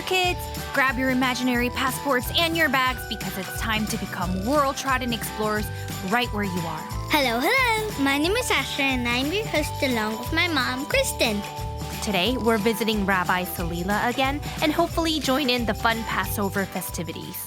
kids, grab your imaginary passports and your bags because it's time to become world-trodden explorers right where you are. Hello, hello. My name is Asher and I'm your host along with my mom, Kristen. Today, we're visiting Rabbi Selilah again and hopefully join in the fun Passover festivities.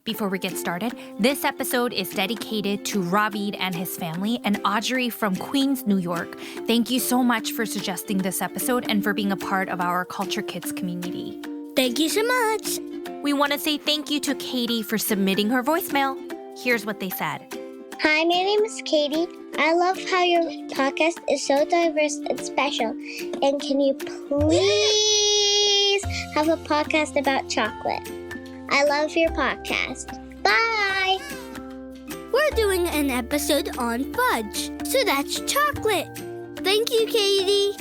Before we get started, this episode is dedicated to Ravid and his family and Audrey from Queens, New York. Thank you so much for suggesting this episode and for being a part of our Culture Kids community. Thank you so much. We want to say thank you to Katie for submitting her voicemail. Here's what they said. Hi, my name is Katie. I love how your podcast is so diverse and special. And can you please have a podcast about chocolate? I love your podcast. Bye! We're doing an episode on fudge, so that's chocolate. Thank you, Katie.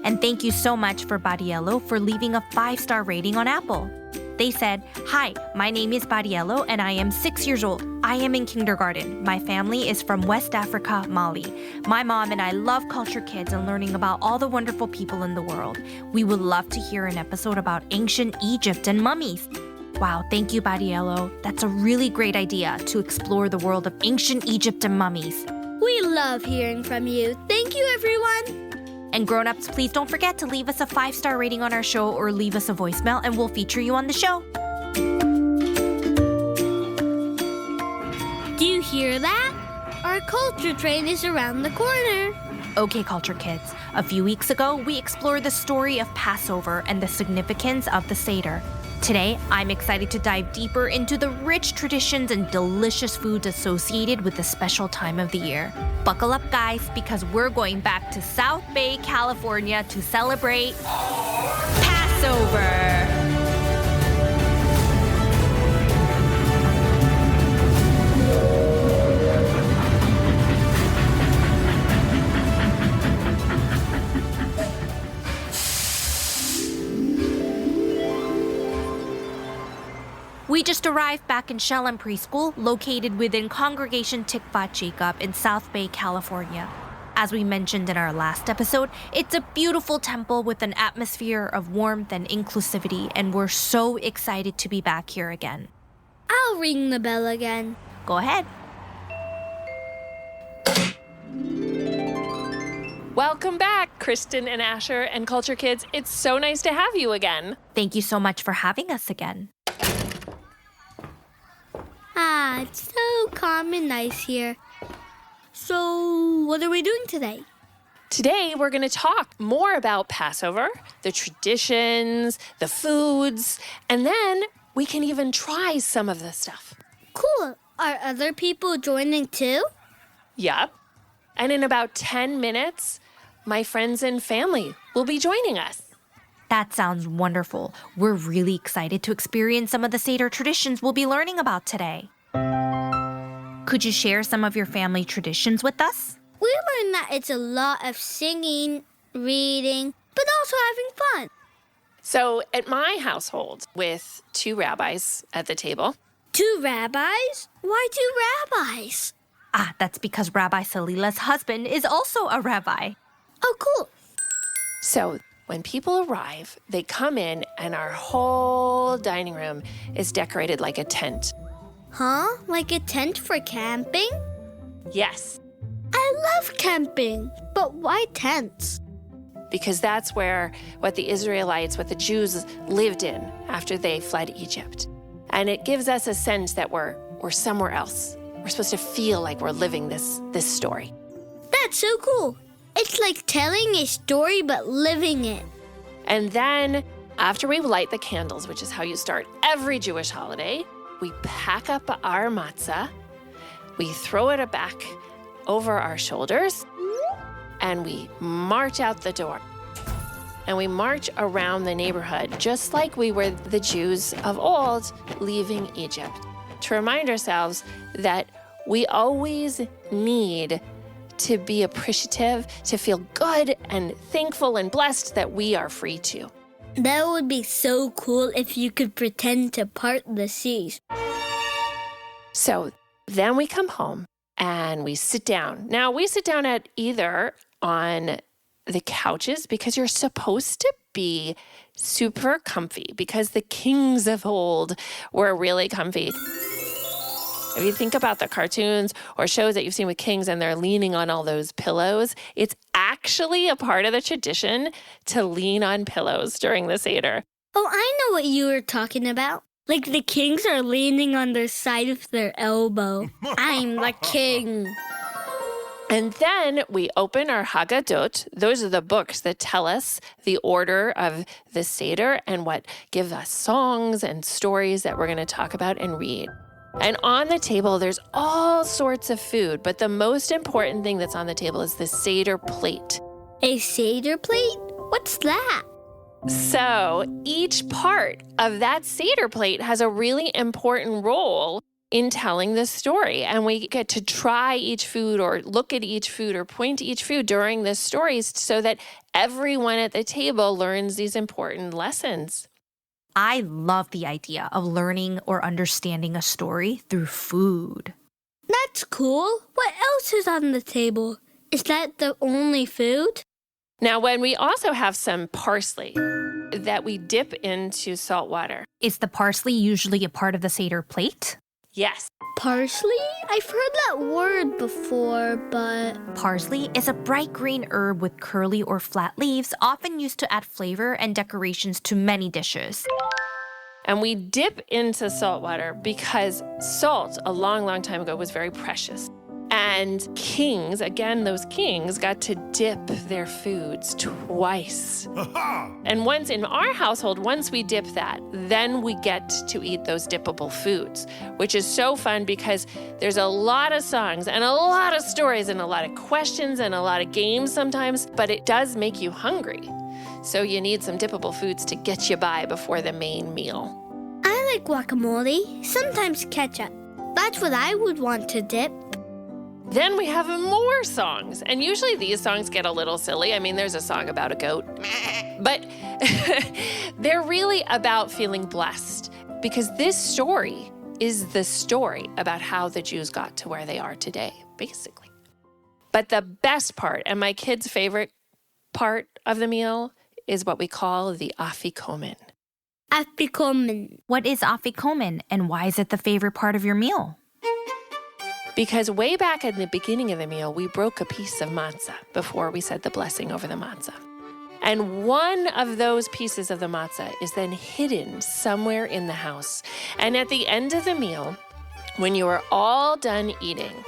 And thank you so much for Badiello for leaving a 5-star rating on Apple. They said, "Hi, my name is Badiello and I am 6 years old. I am in kindergarten. My family is from West Africa, Mali. My mom and I love Culture Kids and learning about all the wonderful people in the world. We would love to hear an episode about ancient Egypt and mummies." Wow, thank you, Badiello. That's a really great idea to explore the world of ancient Egypt and mummies. We love hearing from you. Thank you, everyone. And grown-ups, please don't forget to leave us a 5-star rating on our show or leave us a voicemail and we'll feature you on the show. Do you hear that? Our culture train is around the corner. Okay, Culture Kids. A few weeks ago, we explored the story of Passover and the significance of the seder. Today, I'm excited to dive deeper into the rich traditions and delicious foods associated with this special time of the year. Buckle up, guys, because we're going back to South Bay, California to celebrate Passover. We just arrived back in Shalom Preschool, located within Congregation Tikvat Jacob in South Bay, California. As we mentioned in our last episode, it's a beautiful temple with an atmosphere of warmth and inclusivity, and we're so excited to be back here again. I'll ring the bell again. Go ahead. Welcome back, Kristen and Asher and Culture Kids. It's so nice to have you again. Thank you so much for having us again. It's so calm and nice here. So, what are we doing today? Today, we're going to talk more about Passover, the traditions, the foods, and then we can even try some of the stuff. Cool. Are other people joining too? Yup. And in about 10 minutes, my friends and family will be joining us. That sounds wonderful. We're really excited to experience some of the seder traditions we'll be learning about today. Could you share some of your family traditions with us? We learned that it's a lot of singing, reading, but also having fun. So at my household, with 2 rabbis at the table. 2 rabbis? Why 2 rabbis? That's because Rabbi Selilah's husband is also a rabbi. Oh, cool. So when people arrive, they come in and our whole dining room is decorated like a tent. Huh? Like a tent for camping? Yes, I love camping, but why tents? because that's what the Israelites, what the Jews lived in after they fled Egypt. And it gives us a sense that we're somewhere else. We're supposed to feel like we're living this story. That's so cool. It's like telling a story but living it. And then after we light the candles, which is how you start every Jewish holiday, we pack up our matzah, we throw it back over our shoulders, and we march out the door. And we march around the neighborhood just like we were the Jews of old leaving Egypt, to remind ourselves that we always need to be appreciative, to feel good and thankful and blessed that we are free too. That would be so cool if you could pretend to part the seas. So then we come home and we sit down. Now we sit down at either on the couches because you're supposed to be super comfy because the kings of old were really comfy. If you think about the cartoons or shows that you've seen with kings and they're leaning on all those pillows, it's actually a part of the tradition to lean on pillows during the seder. Oh, I know what you were talking about. Like the kings are leaning on the side of their elbow. I'm the king. And then we open our Haggadot. Those are the books that tell us the order of the seder and what give us songs and stories that we're going to talk about and read. And on the table, there's all sorts of food, but the most important thing that's on the table is the seder plate. A seder plate? What's that? So each part of that seder plate has a really important role in telling the story. And we get to try each food or look at each food or point to each food during the stories so that everyone at the table learns these important lessons. I love the idea of learning or understanding a story through food. That's cool. What else is on the table? Is that the only food? Now, when we also have some parsley that we dip into salt water. Is the parsley usually a part of the seder plate? Yes. Parsley? I've heard that word before, but... Parsley is a bright green herb with curly or flat leaves, often used to add flavor and decorations to many dishes. And we dip into salt water because salt, a long, long time ago, was very precious. And kings, again, those kings got to dip their foods twice. And once in our household, once we dip that, then we get to eat those dippable foods, which is so fun because there's a lot of songs and a lot of stories and a lot of questions and a lot of games sometimes, but it does make you hungry. So you need some dippable foods to get you by before the main meal. I like guacamole, sometimes ketchup. That's what I would want to dip. Then we have more songs, and usually these songs get a little silly. I mean, there's a song about a goat, but they're really about feeling blessed because this story is the story about how the Jews got to where they are today, basically. But the best part, and my kids' favorite part of the meal, is what we call the afikomen. Afikomen. What is afikomen, and why is it the favorite part of your meal? Because way back in the beginning of the meal, we broke a piece of matzah before we said the blessing over the matzah. And one of those pieces of the matzah is then hidden somewhere in the house. And at the end of the meal, when you are all done eating,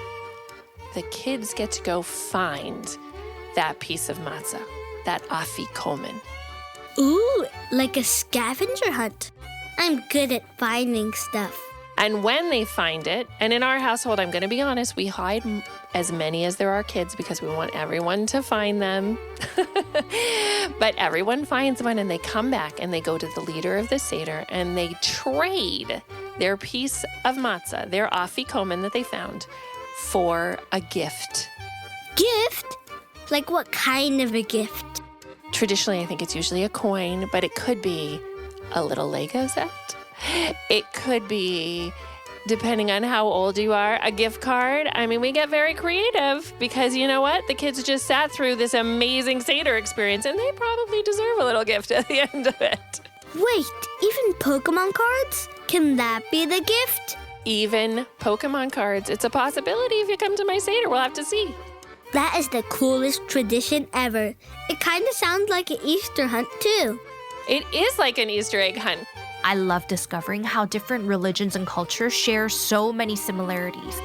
the kids get to go find that piece of matzah, that afikomen. Ooh, like a scavenger hunt. I'm good at finding stuff. And when they find it, and in our household, I'm going to be honest, we hide as many as there are kids because we want everyone to find them. But everyone finds one and they come back and they go to the leader of the seder and they trade their piece of matzah, their afikomen that they found, for a gift. Gift? Like what kind of a gift? Traditionally, I think it's usually a coin, but it could be a little Lego set. It could be, depending on how old you are, a gift card. I mean, we get very creative because you know what? The kids just sat through this amazing seder experience and they probably deserve a little gift at the end of it. Wait, even Pokemon cards? Can that be the gift? Even Pokemon cards. It's a possibility if you come to my seder. We'll have to see. That is the coolest tradition ever. It kind of sounds like an Easter hunt, too. It is like an Easter egg hunt. I love discovering how different religions and cultures share so many similarities.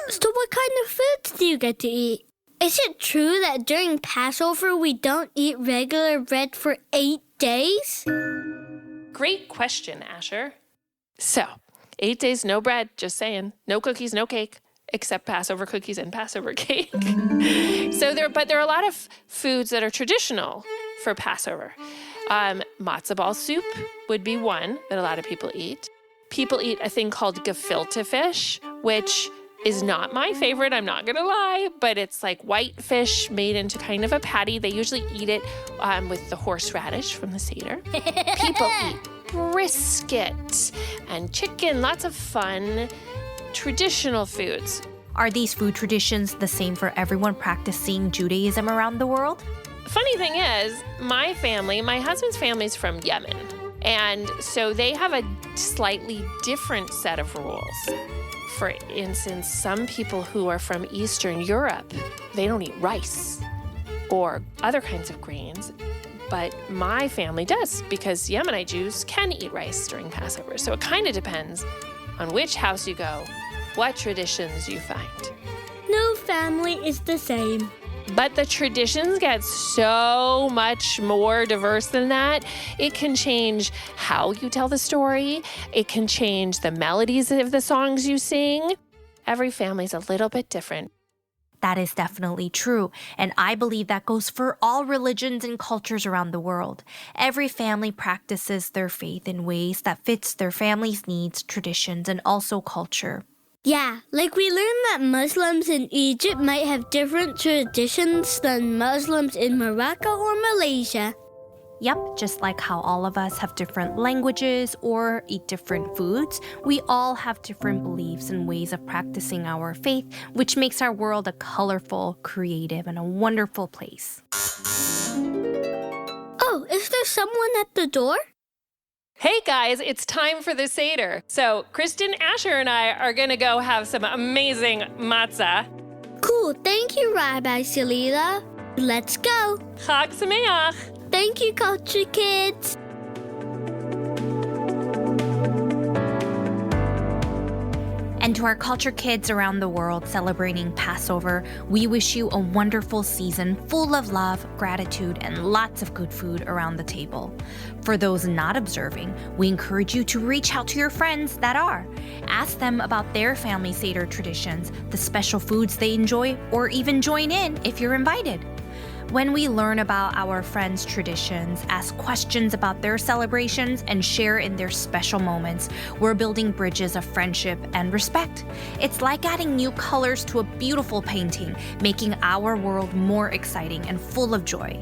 So what kind of foods do you get to eat? Is it true that during Passover we don't eat regular bread for 8 days? Great question, Asher. So, 8 days, no bread, just saying. No cookies, no cake, except Passover cookies and Passover cake. But there are a lot of foods that are traditional for Passover. Matzah ball soup would be one that a lot of people eat. People eat a thing called gefilte fish, which is not my favorite, I'm not gonna lie, but it's like white fish made into kind of a patty. They usually eat it with the horseradish from the seder. People eat brisket and chicken, lots of fun traditional foods. Are these food traditions the same for everyone practicing Judaism around the world? Funny thing is, my husband's family is from Yemen. And so they have a slightly different set of rules. For instance, some people who are from Eastern Europe, they don't eat rice or other kinds of grains. But my family does, because Yemenite Jews can eat rice during Passover. So it kind of depends on which house you go, what traditions you find. No family is the same. But the traditions get so much more diverse than that. It can change how you tell the story. It can change the melodies of the songs you sing. Every family's a little bit different. That is definitely true, and I believe that goes for all religions and cultures around the world. Every family practices their faith in ways that fits their family's needs, traditions, and also culture. Yeah, like we learned that Muslims in Egypt might have different traditions than Muslims in Morocco or Malaysia. Yep, just like how all of us have different languages or eat different foods, we all have different beliefs and ways of practicing our faith, which makes our world a colorful, creative, and a wonderful place. Oh, is there someone at the door? Hey guys, it's time for the seder. So Kristen, Asher, and I are going to go have some amazing matzah. Cool, thank you, Rabbi Selilah. Let's go. Chag Sameach. Thank you, Culture Kids. And to our culture kids around the world celebrating Passover, we wish you a wonderful season full of love, gratitude, and lots of good food around the table. For those not observing, we encourage you to reach out to your friends that are. Ask them about their family Seder traditions, the special foods they enjoy, or even join in if you're invited. When we learn about our friends' traditions, ask questions about their celebrations, and share in their special moments, we're building bridges of friendship and respect. It's like adding new colors to a beautiful painting, making our world more exciting and full of joy.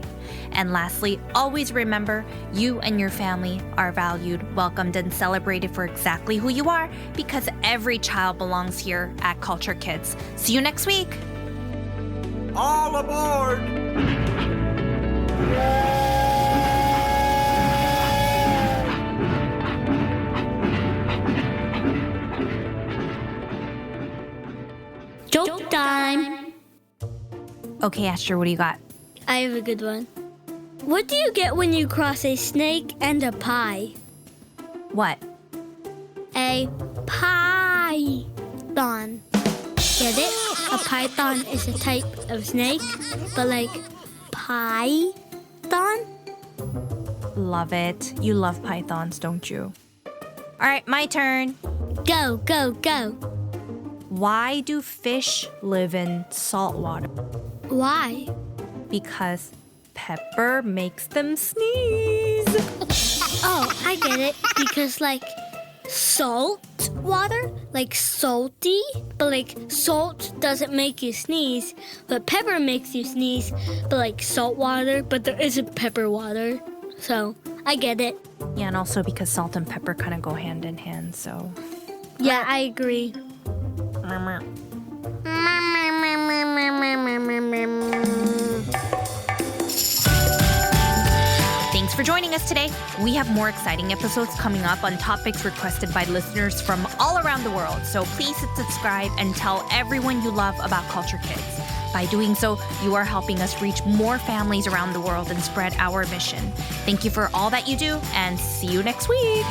And lastly, always remember, you and your family are valued, welcomed, and celebrated for exactly who you are, because every child belongs here at Culture Kids. See you next week! All aboard! Joke time. Okay, Asher, what do you got? I have a good one. What do you get when you cross a snake and a pie? What? A python. Get it? A python is a type of snake, but like python? Love it. You love pythons, don't you? All right, my turn. Go, go, go. Why do fish live in salt water? Why? Because pepper makes them sneeze. Oh, I get it. Because like salt water, like salty, but like salt doesn't make you sneeze, but pepper makes you sneeze, but like salt water, but there isn't pepper water. So I get it. Yeah, and also because salt and pepper kind of go hand in hand, so. Yeah, I agree. Thanks for joining us today. We have more exciting episodes coming up on topics requested by listeners from all around the world. So please hit subscribe and tell everyone you love about Culture Kids. By doing so, you are helping us reach more families around the world and spread our mission. Thank you for all that you do, and see you next week.